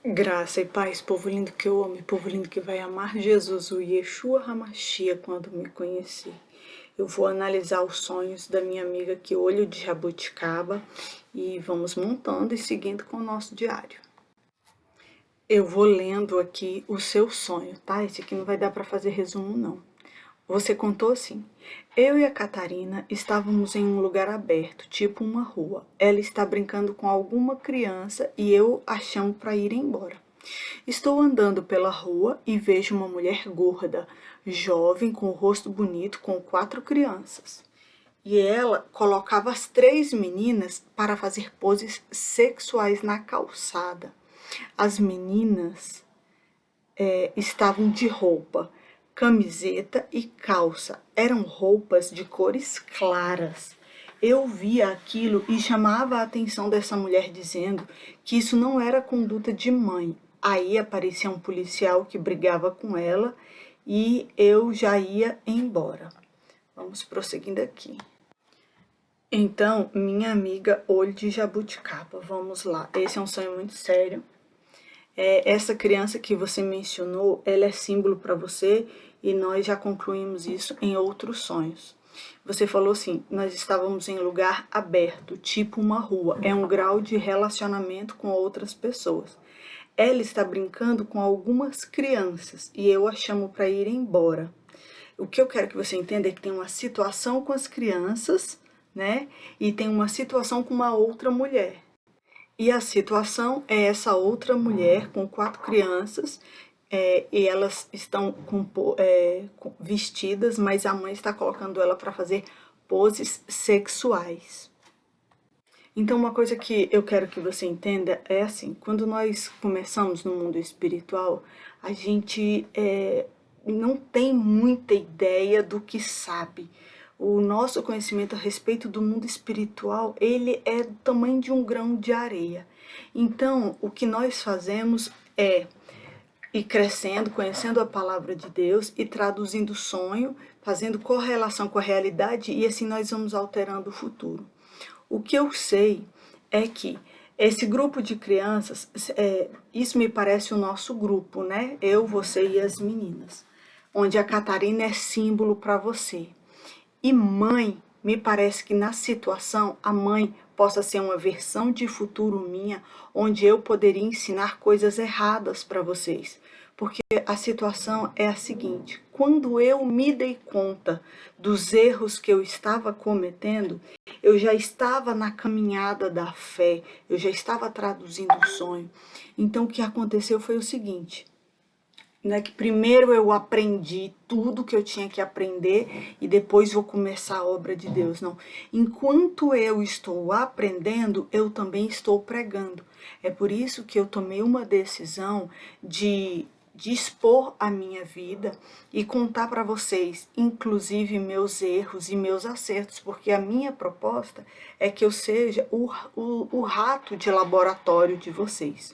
Graça e paz, povo lindo que eu amo e povo lindo que vai amar Jesus, o Yeshua HaMashiach, quando me conhecer. Eu vou analisar os sonhos da minha amiga que olho de jabuticaba e vamos montando e seguindo com o nosso diário. Eu vou lendo aqui o seu sonho, tá? Esse aqui não vai dar para fazer resumo, não. Você contou assim: eu e a Catarina estávamos em um lugar aberto, tipo uma rua. Ela está brincando com alguma criança e eu a chamo para ir embora. Estou andando pela rua e vejo uma mulher gorda, jovem, com o rosto bonito, com 4 crianças. E ela colocava as 3 meninas para fazer poses sexuais na calçada. As meninas estavam de roupa, camiseta e calça. Eram roupas de cores claras. Eu via aquilo e chamava a atenção dessa mulher dizendo que isso não era conduta de mãe. Aí aparecia um policial que brigava com ela e eu já ia embora. Vamos prosseguindo aqui. Então, minha amiga olho de jabuticaba, vamos lá. Esse é um sonho muito sério. Essa criança que você mencionou, ela é símbolo para você e nós já concluímos isso em outros sonhos. Você falou assim, nós estávamos em lugar aberto, tipo uma rua. É um grau de relacionamento com outras pessoas. Ela está brincando com algumas crianças e eu a chamo para ir embora. O que eu quero que você entenda é que tem uma situação com as crianças, né? E tem uma situação com uma outra mulher. E a situação é essa outra mulher com 4 crianças, e elas estão vestidas, mas a mãe está colocando ela para fazer poses sexuais. Então, uma coisa que eu quero que você entenda é assim: quando nós começamos no mundo espiritual, a gente não tem muita ideia do que sabe. O nosso conhecimento a respeito do mundo espiritual, ele é do tamanho de um grão de areia. Então, o que nós fazemos é ir crescendo, conhecendo a palavra de Deus e traduzindo o sonho, fazendo correlação com a realidade e assim nós vamos alterando o futuro. O que eu sei é que esse grupo de crianças, isso me parece o nosso grupo, né? Eu, você e as meninas, onde a Catarina é símbolo para você. E mãe, me parece que na situação, a mãe possa ser uma versão de futuro minha, onde eu poderia ensinar coisas erradas para vocês. Porque a situação é a seguinte: quando eu me dei conta dos erros que eu estava cometendo, eu já estava na caminhada da fé, eu já estava traduzindo o sonho. Então o que aconteceu foi o seguinte: não é que primeiro eu aprendi tudo que eu tinha que aprender e depois vou começar a obra de Deus. Não. Enquanto eu estou aprendendo, eu também estou pregando. É por isso que eu tomei uma decisão de expor a minha vida e contar para vocês, inclusive meus erros e meus acertos, porque a minha proposta é que eu seja o rato de laboratório de vocês.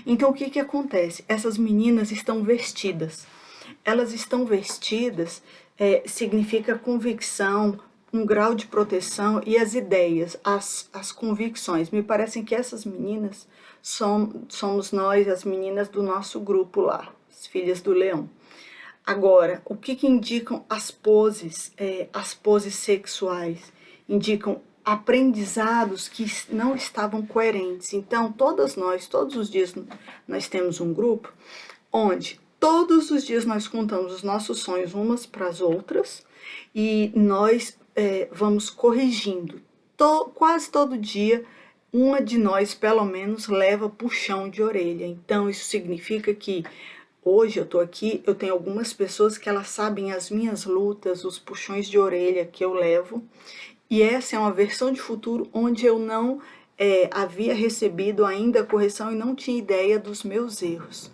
Então, o que que acontece? Essas meninas estão vestidas. Elas estão vestidas significa convicção, um grau de proteção e as ideias, as convicções. Me parecem que essas meninas somos nós, as meninas do nosso grupo lá, as filhas do leão. Agora, o que que indicam as poses sexuais? Indicam aprendizados que não estavam coerentes. Então, todos os dias, nós temos um grupo onde todos os dias nós contamos os nossos sonhos umas para as outras e nós vamos corrigindo. Quase todo dia, uma de nós, pelo menos, leva puxão de orelha. Então, isso significa que hoje eu tô aqui, eu tenho algumas pessoas que elas sabem as minhas lutas, os puxões de orelha que eu levo. E essa é uma versão de futuro onde eu não havia recebido ainda a correção e não tinha ideia dos meus erros.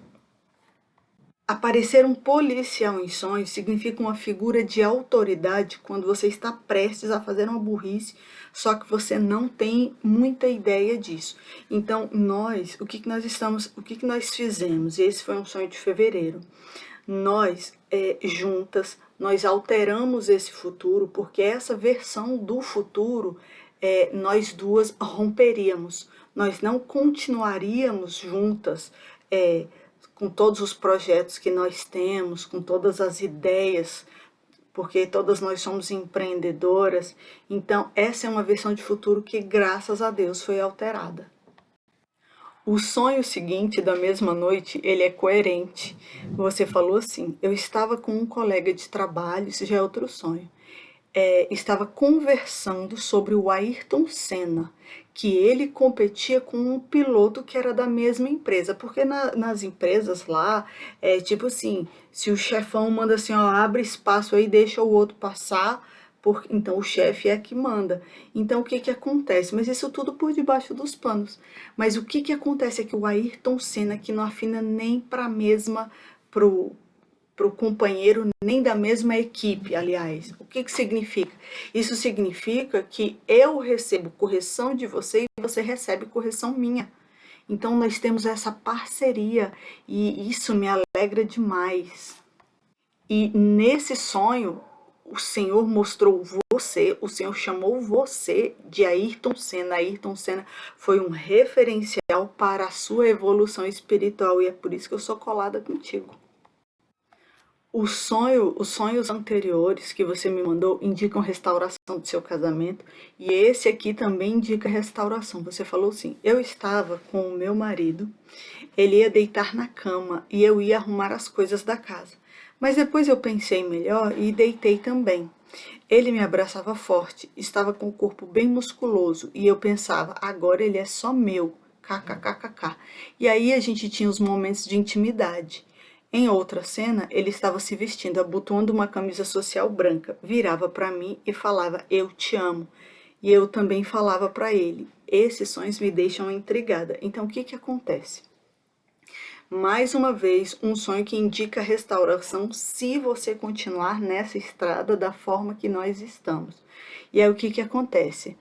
Aparecer um policial em sonhos significa uma figura de autoridade quando você está prestes a fazer uma burrice, só que você não tem muita ideia disso. Então, o que que nós fizemos? Esse foi um sonho de fevereiro. Nós, juntas, nós alteramos esse futuro, porque essa versão do futuro, nós duas romperíamos. Nós não continuaríamos juntas com todos os projetos que nós temos, com todas as ideias, porque todas nós somos empreendedoras. Então, essa é uma versão de futuro que, graças a Deus, foi alterada. O sonho seguinte da mesma noite, ele é coerente. Você falou assim, eu estava com um colega de trabalho, isso já é outro sonho, estava conversando sobre o Ayrton Senna, que ele competia com um piloto que era da mesma empresa, porque nas empresas lá, tipo assim, se o chefão manda assim, ó, abre espaço aí, deixa o outro passar, então o chefe é que manda. Então o que que acontece? Mas isso tudo por debaixo dos panos. Mas o que que acontece é que o Ayrton Senna, que não afina nem para a mesma, pro companheiro, nem da mesma equipe, aliás. O que que significa? Isso significa que eu recebo correção de você e você recebe correção minha. Então nós temos essa parceria e isso me alegra demais. E nesse sonho, o Senhor mostrou você, o Senhor chamou você de Ayrton Senna. Ayrton Senna foi um referencial para a sua evolução espiritual e é por isso que eu sou colada contigo. Os sonhos anteriores que você me mandou indicam restauração do seu casamento e esse aqui também indica restauração. Você falou assim, eu estava com o meu marido, ele ia deitar na cama e eu ia arrumar as coisas da casa. Mas depois eu pensei melhor e deitei também. Ele me abraçava forte, estava com o corpo bem musculoso e eu pensava, agora ele é só meu, kkkk. E aí a gente tinha os momentos de intimidade. Em outra cena, ele estava se vestindo, abotoando uma camisa social branca, virava para mim e falava, eu te amo. E eu também falava para ele. Esses sonhos me deixam intrigada. Então, o que que acontece? Mais uma vez, um sonho que indica restauração se você continuar nessa estrada da forma que nós estamos. E aí, o que que acontece?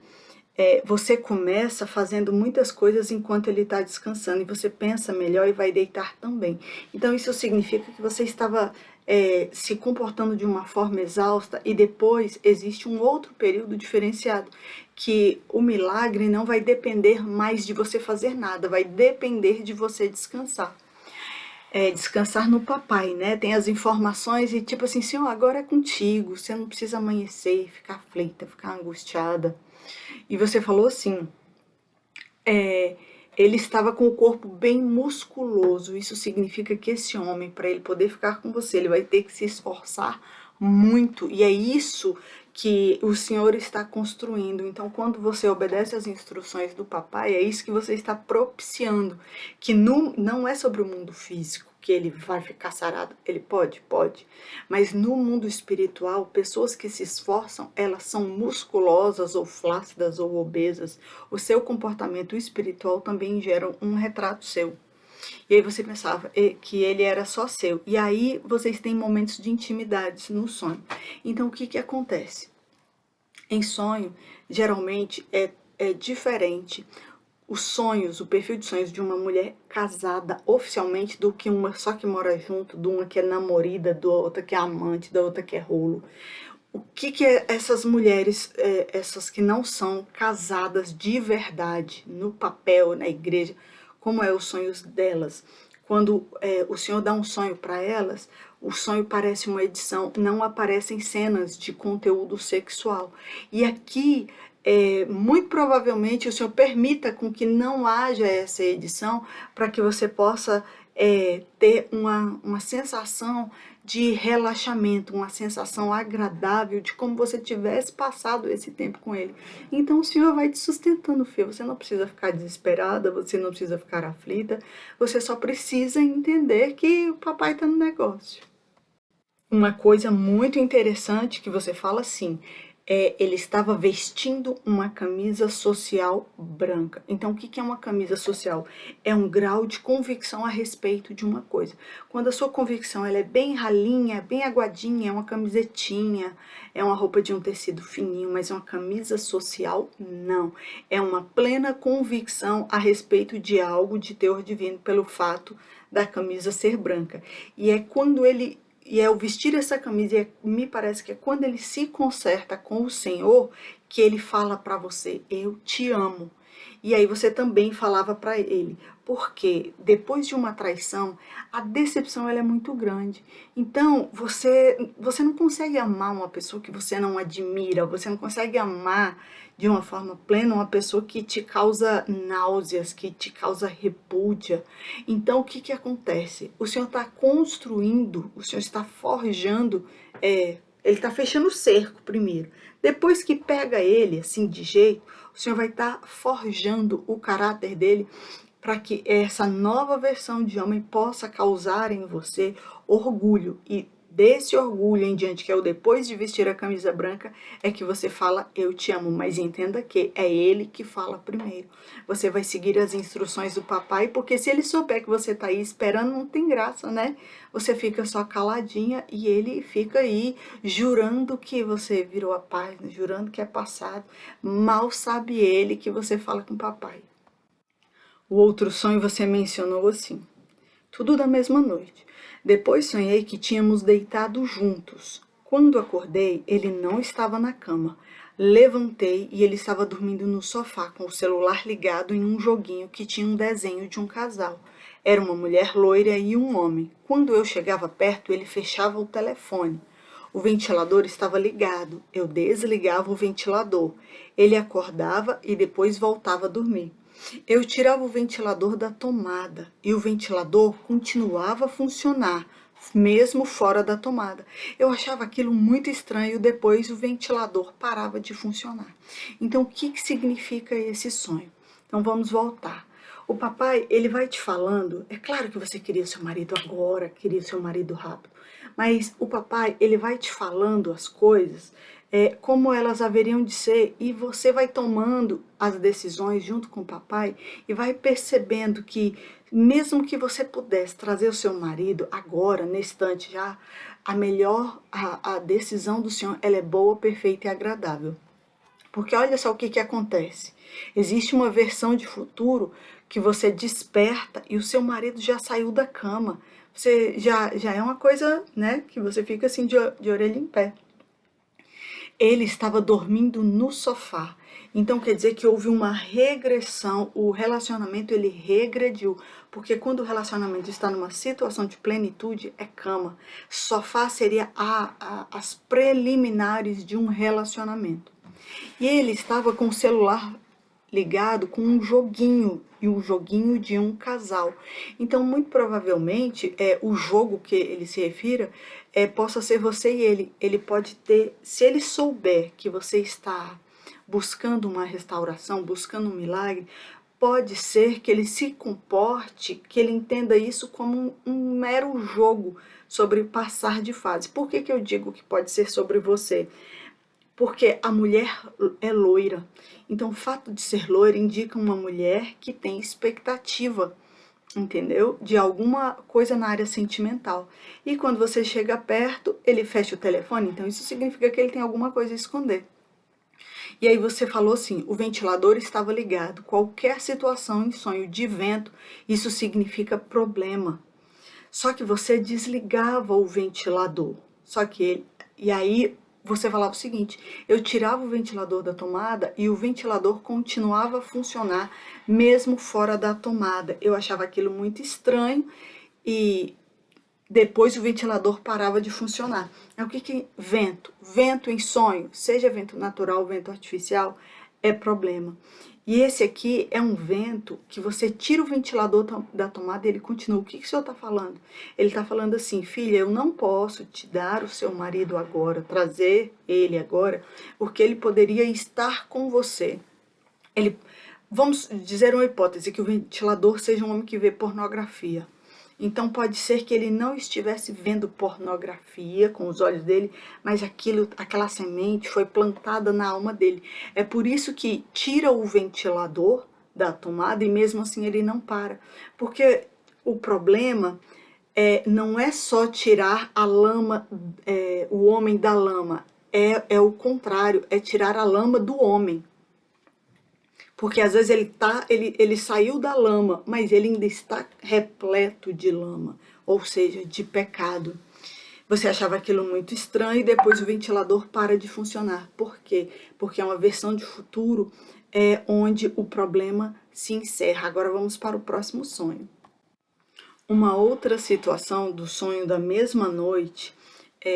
Você começa fazendo muitas coisas enquanto ele está descansando e você pensa melhor e vai deitar também. Então isso significa que você estava se comportando de uma forma exausta e depois existe um outro período diferenciado, que o milagre não vai depender mais de você fazer nada, vai depender de você descansar. Descansar no papai, né? Tem as informações e tipo assim, Senhor, agora é contigo, você não precisa amanhecer, ficar aflita, ficar angustiada. E você falou assim, ele estava com o corpo bem musculoso. Isso significa que esse homem, para ele poder ficar com você, ele vai ter que se esforçar muito. E é isso que o Senhor está construindo. Então, quando você obedece às instruções do papai, é isso que você está propiciando. Que não é sobre o mundo físico, que ele vai ficar sarado. Ele pode. Mas no mundo espiritual, pessoas que se esforçam, elas são musculosas ou flácidas ou obesas. O seu comportamento espiritual também gera um retrato seu. E aí você pensava que ele era só seu. E aí vocês têm momentos de intimidade no sonho. Então o que que acontece? Em sonho, geralmente é diferente os sonhos, o perfil de sonhos de uma mulher casada oficialmente do que uma só que mora junto, de uma que é namorada, da outra que é amante, da outra que é rolo. O que que essas mulheres, essas que não são casadas de verdade, no papel, na igreja, como é os sonhos delas? Quando o Senhor dá um sonho para elas, o sonho parece uma edição, não aparecem cenas de conteúdo sexual. E aqui, muito provavelmente, o Senhor permita com que não haja essa edição para que você possa ter uma sensação de relaxamento, uma sensação agradável de como você tivesse passado esse tempo com ele. Então o Senhor vai te sustentando, filho. Você não precisa ficar desesperada, você não precisa ficar aflita, você só precisa entender que o papai está no negócio. Uma coisa muito interessante que você fala assim, ele estava vestindo uma camisa social branca. Então, o que é uma camisa social? É um grau de convicção a respeito de uma coisa. Quando a sua convicção ela é bem ralinha, bem aguadinha, é uma camisetinha, é uma roupa de um tecido fininho, mas é uma camisa social, não. É uma plena convicção a respeito de algo de teor divino pelo fato da camisa ser branca. E é quando ele... E ao vestir essa camisa, me parece que é quando ele se conserta com o Senhor, que ele fala para você, eu te amo. E aí você também falava para ele, porque depois de uma traição, a decepção ela é muito grande. Então, você não consegue amar uma pessoa que você não admira, você não consegue amar de uma forma plena uma pessoa que te causa náuseas, que te causa repúdia. Então, o que que acontece? O Senhor está construindo, o Senhor está forjando, ele está fechando o cerco primeiro. Depois que pega ele, assim, de jeito, o Senhor vai estar forjando o caráter dele para que essa nova versão de homem possa causar em você orgulho. E desse orgulho em diante, que é o depois de vestir a camisa branca, é que você fala, eu te amo. Mas entenda que é ele que fala primeiro. Você vai seguir as instruções do papai, porque se ele souber que você tá aí esperando, não tem graça, né? Você fica só caladinha e ele fica aí jurando que você virou a página, jurando que é passado. Mal sabe ele que você fala com o papai. O outro sonho você mencionou assim: tudo da mesma noite. Depois sonhei que tínhamos deitado juntos. Quando acordei, ele não estava na cama. Levantei e ele estava dormindo no sofá com o celular ligado em um joguinho que tinha um desenho de um casal. Era uma mulher loira e um homem. Quando eu chegava perto, ele fechava o telefone. O ventilador estava ligado. Eu desligava o ventilador. Ele acordava e depois voltava a dormir. Eu tirava o ventilador da tomada e o ventilador continuava a funcionar, mesmo fora da tomada. Eu achava aquilo muito estranho, depois o ventilador parava de funcionar. Então, o que significa esse sonho? Então, vamos voltar. O papai, ele vai te falando, é claro que você queria seu marido agora, queria seu marido rápido, mas o papai, ele vai te falando as coisas como elas haveriam de ser, e você vai tomando as decisões junto com o papai e vai percebendo que mesmo que você pudesse trazer o seu marido agora, nesse instante já, a decisão do Senhor, ela é boa, perfeita e agradável. Porque olha só o que acontece. Existe uma versão de futuro que você desperta e o seu marido já saiu da cama. Você já é uma coisa, né, que você fica assim de orelha em pé. Ele estava dormindo no sofá. Então quer dizer que houve uma regressão, o relacionamento ele regrediu, porque quando o relacionamento está numa situação de plenitude, é cama. Sofá seria as preliminares de um relacionamento. E ele estava com o celular ligado com um joguinho, e o joguinho de um casal. Então, muito provavelmente, o jogo que ele se refira possa ser você e ele. Ele pode ter, se ele souber que você está buscando uma restauração, buscando um milagre, pode ser que ele se comporte, que ele entenda isso como um mero jogo sobre passar de fase. Por que eu digo que pode ser sobre você? Porque a mulher é loira. Então, o fato de ser loira indica uma mulher que tem expectativa, entendeu? De alguma coisa na área sentimental. E quando você chega perto, ele fecha o telefone, então isso significa que ele tem alguma coisa a esconder. E aí você falou assim, o ventilador estava ligado. Qualquer situação em sonho de vento, isso significa problema. Só que você desligava o ventilador. E aí você falava o seguinte, eu tirava o ventilador da tomada e o ventilador continuava a funcionar mesmo fora da tomada. Eu achava aquilo muito estranho e depois o ventilador parava de funcionar. O que vento? Vento em sonho, seja vento natural ou vento artificial, é problema. E esse aqui é um vento que você tira o ventilador da tomada e ele continua. O que o senhor está falando? Ele está falando assim, filha, eu não posso te dar o seu marido agora, trazer ele agora, porque ele poderia estar com você. Vamos dizer uma hipótese, que o ventilador seja um homem que vê pornografia. Então pode ser que ele não estivesse vendo pornografia com os olhos dele, mas aquela semente foi plantada na alma dele. É por isso que tira o ventilador da tomada e mesmo assim ele não para. Porque o problema não é só tirar a lama, o homem da lama. É o contrário, é tirar a lama do homem. Porque às vezes ele saiu da lama, mas ele ainda está repleto de lama, ou seja, de pecado. Você achava aquilo muito estranho e depois o ventilador para de funcionar. Por quê? Porque é uma versão de futuro é onde o problema se encerra. Agora vamos para o próximo sonho. Uma outra situação do sonho da mesma noite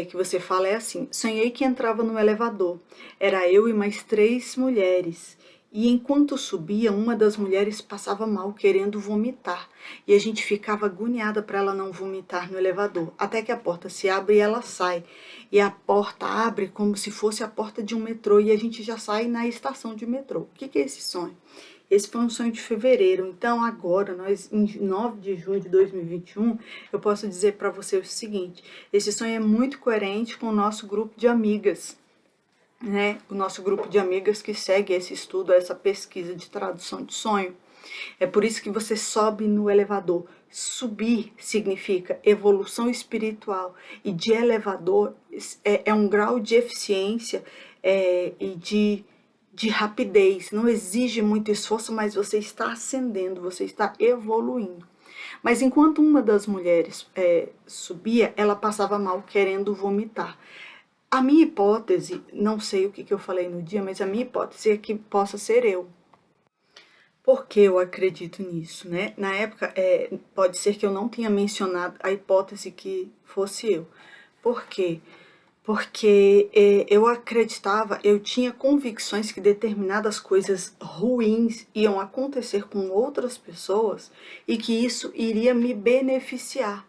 que você fala é assim: sonhei que entrava no elevador. Era eu e mais 3 mulheres. E enquanto subia, uma das mulheres passava mal, querendo vomitar. E a gente ficava agoniada para ela não vomitar no elevador. Até que a porta se abre e ela sai. E a porta abre como se fosse a porta de um metrô. E a gente já sai na estação de metrô. O que é esse sonho? Esse foi um sonho de fevereiro. Então agora, nós em 9 de junho de 2021, eu posso dizer para você o seguinte: esse sonho é muito coerente com o nosso grupo de amigas, né? O nosso grupo de amigas que segue esse estudo, essa pesquisa de tradução de sonho. É por isso que você sobe no elevador. Subir significa evolução espiritual, e de elevador é um grau de eficiência e de rapidez. Não exige muito esforço, mas você está ascendendo, você está evoluindo. Mas enquanto uma das mulheres subia, ela passava mal, querendo vomitar. A minha hipótese, não sei o que eu falei no dia, mas a minha hipótese é que possa ser eu. Por que eu acredito nisso, né? Na época, pode ser que eu não tenha mencionado a hipótese que fosse eu. Por quê? Porque eu acreditava, eu tinha convicções que determinadas coisas ruins iam acontecer com outras pessoas e que isso iria me beneficiar.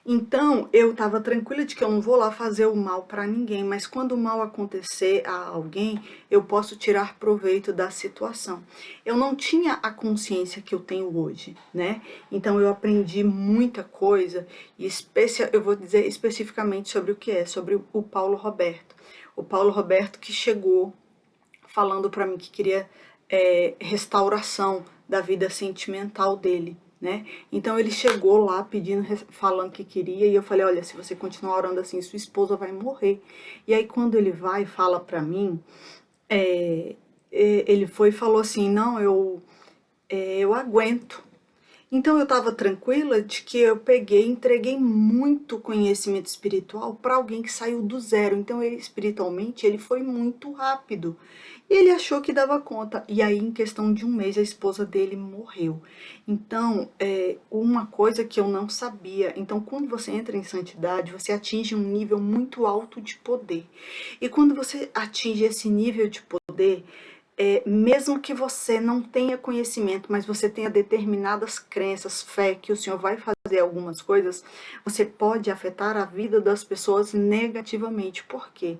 Então, eu estava tranquila de que eu não vou lá fazer o mal para ninguém, mas quando o mal acontecer a alguém, eu posso tirar proveito da situação. Eu não tinha a consciência que eu tenho hoje, né? Então, eu aprendi muita coisa, e eu vou dizer especificamente sobre o que é, sobre o Paulo Roberto. O Paulo Roberto que chegou falando para mim que queria restauração da vida sentimental dele. Né? Então ele chegou lá pedindo, falando que queria, e eu falei: olha, se você continuar orando assim, sua esposa vai morrer. E aí quando ele vai e fala pra mim, ele foi e falou assim: não, eu aguento. Então eu estava tranquila de que eu peguei e entreguei muito conhecimento espiritual para alguém que saiu do zero. Então ele espiritualmente ele foi muito rápido. E ele achou que dava conta. E aí, em questão de um mês, a esposa dele morreu. Então, uma coisa que eu não sabia. Então, quando você entra em santidade, você atinge um nível muito alto de poder. E quando você atinge esse nível de poder, mesmo que você não tenha conhecimento, mas você tenha determinadas crenças, fé que o Senhor vai fazer algumas coisas, você pode afetar a vida das pessoas negativamente. Por quê?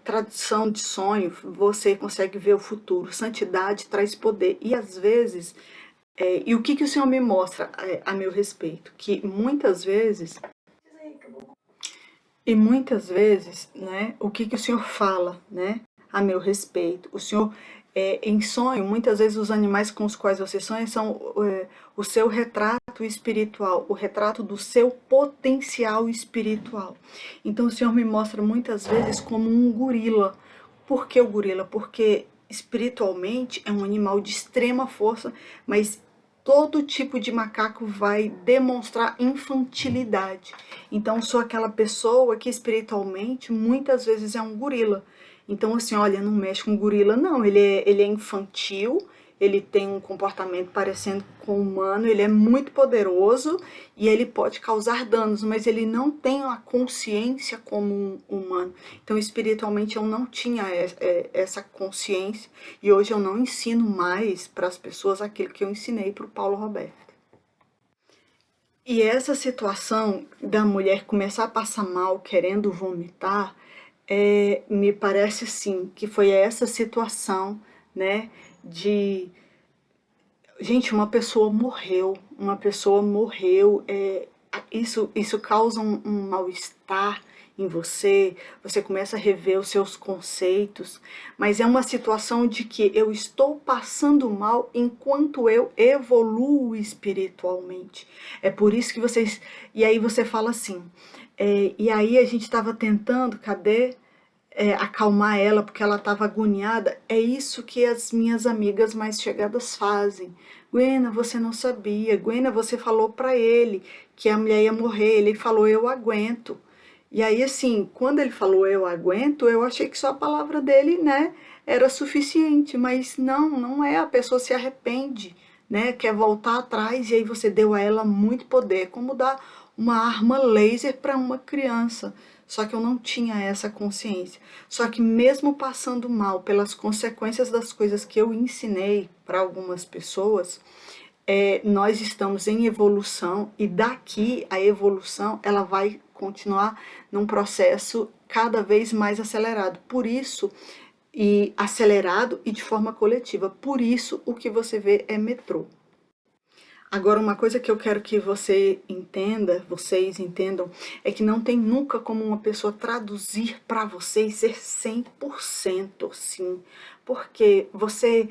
Tradução de sonho, você consegue ver o futuro. Santidade traz poder. E às vezes, e o que o Senhor me mostra a meu respeito? Que muitas vezes, né, o que o Senhor fala, né, a meu respeito? O Senhor, em sonho, muitas vezes os animais com os quais você sonha são o seu retrato espiritual, o retrato do seu potencial espiritual. Então o Senhor me mostra muitas vezes como um gorila. Por que o gorila? Porque espiritualmente é um animal de extrema força, mas todo tipo de macaco vai demonstrar infantilidade. Então, sou aquela pessoa que espiritualmente muitas vezes é um gorila. Então, assim, olha, não mexe com gorila, não. Ele é infantil, ele tem um comportamento parecendo com humano, ele é muito poderoso e ele pode causar danos, mas ele não tem a consciência como um humano. Então, espiritualmente, eu não tinha essa consciência e hoje eu não ensino mais para as pessoas aquilo que eu ensinei para o Paulo Roberto. E essa situação da mulher começar a passar mal, querendo vomitar, me parece sim que foi essa situação, né, de gente, uma pessoa morreu, isso causa um mal-estar em você, você começa a rever os seus conceitos, mas é uma situação de que eu estou passando mal enquanto eu evoluo espiritualmente. É por isso que vocês. E aí você fala assim, e aí a gente estava tentando, cadê? Acalmar ela porque ela estava agoniada. É isso que as minhas amigas mais chegadas fazem. Gwena, você não sabia. Gwena, você falou para ele que a mulher ia morrer. Ele falou: eu aguento. E aí, assim, quando ele falou eu aguento, eu achei que só a palavra dele, né, era suficiente, mas não, não é. A pessoa se arrepende, né, quer voltar atrás e aí você deu a ela muito poder, como dar uma arma laser para uma criança. Só que eu não tinha essa consciência. Só que mesmo passando mal pelas consequências das coisas que eu ensinei para algumas pessoas, nós estamos em evolução e daqui a evolução ela vai continuar num processo cada vez mais acelerado. Por isso, e acelerado e de forma coletiva. Por isso, o que você vê é metrô. Agora, uma coisa que eu quero que você entenda, vocês entendam, é que não tem nunca como uma pessoa traduzir para você e ser 100% assim. Porque você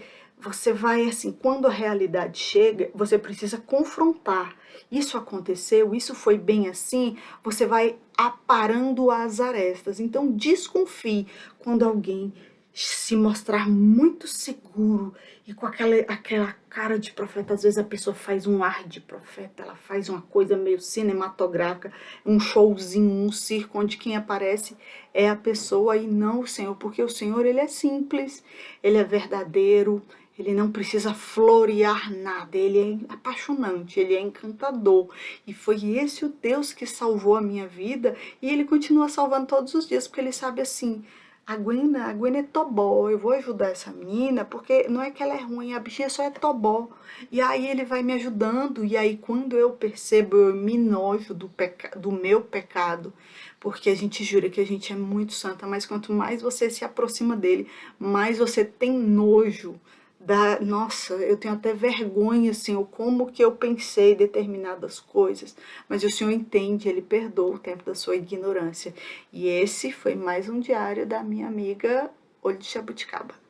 vai assim, quando a realidade chega, você precisa confrontar. Isso aconteceu, isso foi bem assim, você vai aparando as arestas. Então, desconfie quando alguém se mostrar muito seguro e com aquela cara de profeta. Às vezes a pessoa faz um ar de profeta, ela faz uma coisa meio cinematográfica, um showzinho, um circo, onde quem aparece é a pessoa e não o Senhor, porque o Senhor, ele é simples, ele é verdadeiro, ele não precisa florear nada, ele é apaixonante, ele é encantador. E foi esse o Deus que salvou a minha vida e ele continua salvando todos os dias, porque ele sabe assim, a Gwen é tobó, eu vou ajudar essa menina, porque não é que ela é ruim, a bichinha só é tobó. E aí ele vai me ajudando, e aí quando eu percebo, eu me nojo do meu pecado, porque a gente jura que a gente é muito santa, mas quanto mais você se aproxima dele, mais você tem nojo nossa, eu tenho até vergonha, Senhor, como que eu pensei determinadas coisas, mas o Senhor entende, Ele perdoa o tempo da sua ignorância. E esse foi mais um diário da minha amiga Olho de Jabuticaba.